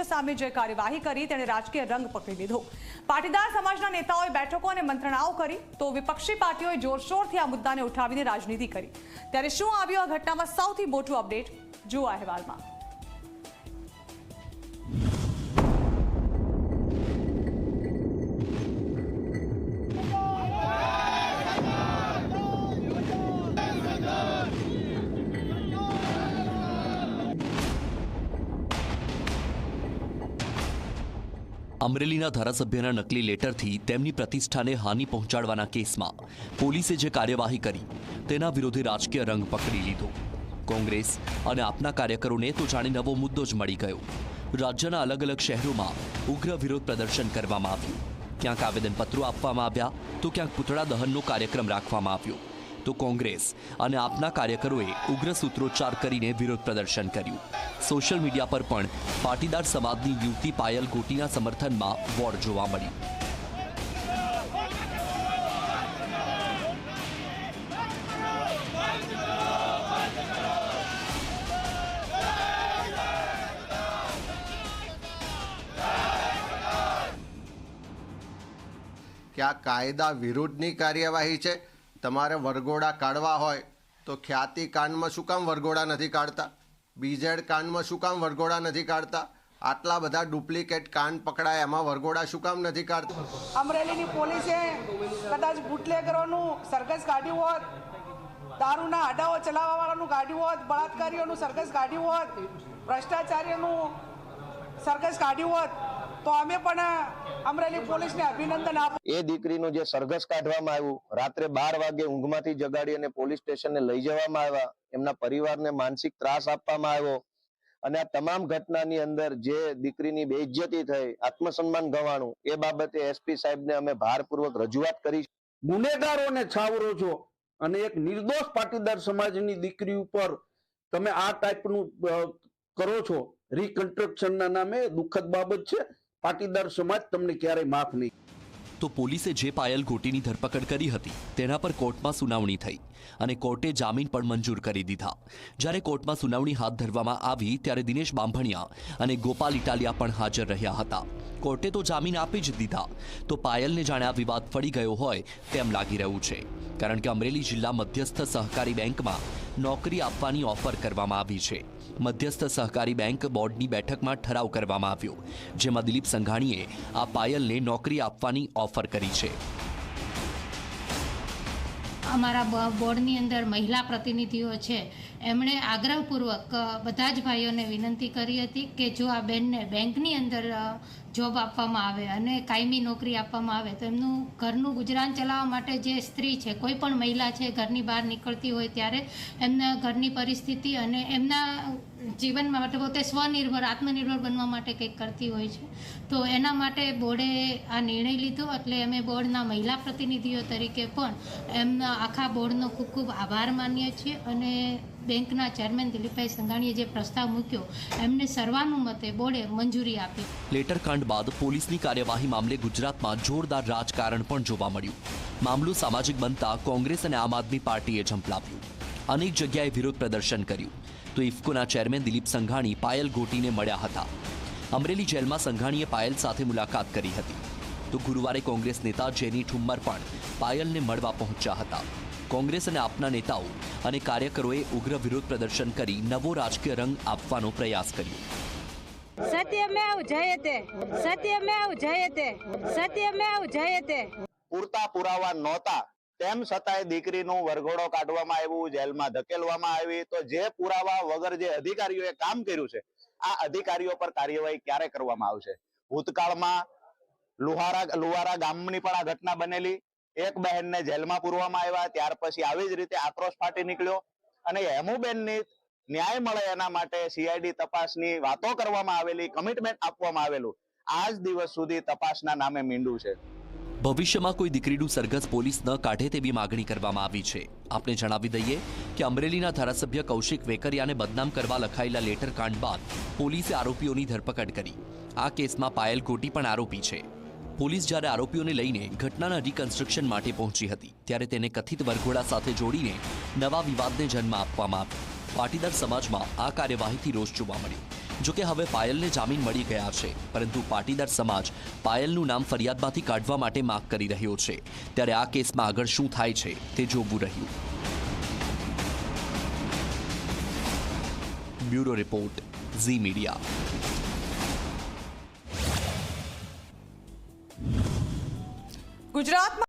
સામે જે કાર્યવાહી કરી તેણે રાજકીય રંગ પકડી લીધો। પાટીદાર સમાજના નેતાઓએ બેઠકો અને મંત્રણાઓ કરી તો વિપક્ષી પાર્ટીઓએ જોરશોરથી આ મુદ્દાને ઉઠાવીને રાજનીતિ કરી। ત્યારે શું આવ્યું આ ઘટનામાં સૌથી મોટું અપડેટ, જુઓ આ અહેવાલમાં। અમરેલીના ધારાસભ્યના નકલી લેટરથી તેમની પ્રતિષ્ઠાને હાનિ પહોંચાડવાના કેસમાં પોલીસે જે કાર્યવાહી કરી તેના વિરોધે રાજકીય રંગ પકડી લીધો। કોંગ્રેસ અને આપના કાર્યકરોને તો જાણે નવો મુદ્દો જ મળી ગયો। રાજ્યના અલગ અલગ શહેરોમાં ઉગ્ર વિરોધ પ્રદર્શન કરવામાં આવ્યું। ક્યાંક આવેદનપત્રો આપવામાં આવ્યા તો ક્યાંક પુતળા દહનનો કાર્યક્રમ રાખવામાં આવ્યો। તો કોંગ્રેસ અને આપના કાર્યકરોએ ઉગ્ર સૂત્રોચ્ચાર કરીને વિરોધ પ્રદર્શન કર્યું। સોશિયલ મીડિયા પર પણ પાટીદાર સમાજની યુવતી પાયલ ગોટીના સમર્થનમાં વોર જોવા મળ્યું। क्या कायदा विरुद्धની કાર્યવાહી છે? તમારે વરઘોડા કાઢવા હોય તો ખ્યાતિ કાંડમાં શું કામ વરઘોડા નથી કાઢતા? બીજેડ કાંડમાં શું કામ વરઘોડા નથી કાઢતા? આટલા બધા ડુપ્લિકેટ કાંડ પકડાય એમાં વરઘોડા શું કામ નથી કાઢતા? અમરેલીની પોલીસે કદાચ બુટલેગરોનું સરઘસ કાઢ્યું હોત, દારૂના આડાઓ ચલાવવાવાળાનું કાઢ્યું હોત, બળાત્કારીઓનું સરઘસ કાઢ્યું હોત, ભ્રષ્ટાચારીઓનું સરઘસ કાઢ્યું હોત તો અમે પણ અમરેલી પોલીસને અભિનંદન આપો। એ દીકરીનું જે સરઘસ કાઢવામાં આવ્યું, રાત્રે 12 વાગે ઊંઘમાંથી જગાડી અને પોલીસ સ્ટેશને લઈ જવામાં આવ્યા, એમના પરિવારને માનસિક ત્રાસ આપવામાં આવ્યો અને આ તમામ ઘટનાની અંદર જે દીકરીની બેઇજ્જતી થઈ, આત્મસન્માન ગવાણું, એ બાબતે એસપી સાહેબને અમે ભારપૂર્વક રજૂઆત કરી। ગુનેગારોને છાવરો છો અને એક નિર્દોષ પાટીદાર સમાજની દીકરી ઉપર તમે આ ટાઈપનું કરો છો, રિકન્સ્ટ્રક્શનના નામે દુઃખદ બાબત છે। પાટીદાર સમાજ તમને ક્યારેય માફ નહીં। તો પોલીસે જે પાયલ ગોટીની ધરપકડ કરી હતી તેના પર કોર્ટમાં સુનાવણી થઈ અને કોર્ટે જામીન પણ મંજૂર કરી દીધા। જ્યારે કોર્ટમાં સુનાવણી હાથ ધરવામાં આવી ત્યારે દિનેશ બાંભણિયા અને ગોપાલ ઇટાલિયા પણ હાજર રહ્યા હતા। કોર્ટે તો જામીન આપી જ દીધા તો પાયલને જાણે આ વિવાદ ફળી ગયો હોય તેમ લાગી રહ્યું છે, કારણ કે અમરેલી જિલ્લા મધ્યસ્થ સહકારી બેંકમાં નોકરી આપવાની ઓફર કરવામાં આવી છે। મધ્યસ્થ સહકારી બેંક બોર્ડની બેઠકમાં ઠરાવ કરવામાં આવ્યો, જેમાં દિલીપ સંઘાણીએ આ પાયલને નોકરી આપવાની ઓફર કરી છે। અમારા બોર્ડની અંદર મહિલા પ્રતિનિધિઓ છે, એમણે આગ્રહપૂર્વક બધા જ ભાઈઓને વિનંતી કરી હતી કે જો આ બેનને બેંકની અંદર જોબ આપવામાં આવે અને કાયમી નોકરી આપવામાં આવે તો એમનું ઘરનું ગુજરાન ચલાવવા માટે જે સ્ત્રી છે, કોઈ પણ મહિલા છે, ઘરની બહાર નીકળતી હોય ત્યારે એમના ઘરની પરિસ્થિતિ અને એમના જીવન માટે પોતે સ્વનિર્ભર આત્મનિર્ભર બનવા માટે કંઈક કરતી હોય છે, તો એના માટે બોર્ડે આ નિર્ણય લીધો। એટલે અમે બોર્ડના મહિલા પ્રતિનિધિઓ તરીકે પણ એમના આખા બોર્ડનો ખૂબ ખૂબ આભાર માનીએ છીએ અને બેંકના ચેરમેન દિલીપભાઈ સંઘાણીએ જે પ્રસ્તાવ મૂક્યો એમને સર્વાનુમતે બોર્ડે મંજૂરી આપી। લેટર કાંડ બાદ પોલીસની કાર્યવાહી મામલે ગુજરાતમાં જોરદાર રાજકારણ પણ જોવા મળ્યું। મામલો સામાજિક બનતા કોંગ્રેસ અને આમ આદમી પાર્ટીએ ઝંપલાવ્યું, અનેક જગ્યાએ વિરોધ પ્રદર્શન કર્યું। તો ઇફકોના ચેરમેન દિલીપ સંઘાણી પાયલ ગોટીને મળ્યા હતા। અમરેલી જેલમાં સંઘાણીએ પાયલ સાથે મુલાકાત કરી હતી। તો ગુરુવારે કોંગ્રેસ નેતા જેની ઠુમ્મર પણ પાયલને મળવા પહોંચ્યા હતા। કોંગ્રેસ અને આપના નેતાઓ અને કાર્યકરોએ ઉગ્ર વિરોધ પ્રદર્શન કરી નવો રાજકીય રંગ આપવાનો પ્રયાસ કર્યો। સત્યમેવ જયતે, સત્યમેવ જયતે, સત્યમેવ જયતે। પૂરતા પુરાવા નહોતા તેમ છતાંય દીકરીનું વરઘોડો કાઢવામાં આવ્યું, જેલમાં ધકેલવામાં આવી। તો જે પુરાવા વગર જે અધિકારીઓએ કામ કર્યું છે, આ અધિકારીઓ પર કાર્યવાહી ક્યારે કરવામાં આવશે? ભૂતકાળમાં લુહારા ગામની પણ આ ઘટના બનેલી, એક બહેનને જેલમાં પૂરવામાં આવ્યા, ત્યાર પછી આવી જ રીતે આક્રોશ ફાટી નીકળ્યો અને હેમુબેનની ન્યાય મળે એના માટે સીઆઈડી તપાસની વાતો કરવામાં આવેલી, કમિટમેન્ટ આપવામાં આવેલું, આજ દિવસ સુધી તપાસના નામે મીંડું છે। ભવિષ્યમાં કોઈ દીકરીનું સરઘસ પોલીસ ન કાઢે તેવી માગણી કરવામાં આવી છે। આપણે જણાવી દઈએ કે અમરેલીના ધારાસભ્ય કૌશિક વેકરિયાને બદનામ કરવા લખાયેલા લેટર કાંડ બાદ પોલીસે આરોપીઓની ધરપકડ કરી। આ કેસમાં પાયલ ગોટી પણ આરોપી છે। પોલીસ જ્યારે આરોપીઓને લઈને ઘટનાના રિકન્સ્ટ્રક્શન માટે પહોંચી હતી ત્યારે તેને કથિત વરઘોડા સાથે જોડીને નવા વિવાદને જન્મ આપવામાં આવ્યો। પાટીદાર સમાજમાં આ કાર્યવાહીથી રોષ જોવા મળ્યો। જો કે હવે પાયલને જામીન મળી ગયા છે, પરંતુ પાટીદાર સમાજ પાયલનું નામ ફરિયાદમાંથી કાઢવા માટે માંગ કરી રહ્યો છે. ત્યારે આ કેસમાં આગળ શું થાય છે તે જોવું રહ્યું. Bureau report, Zee media. ગુજરાતમાં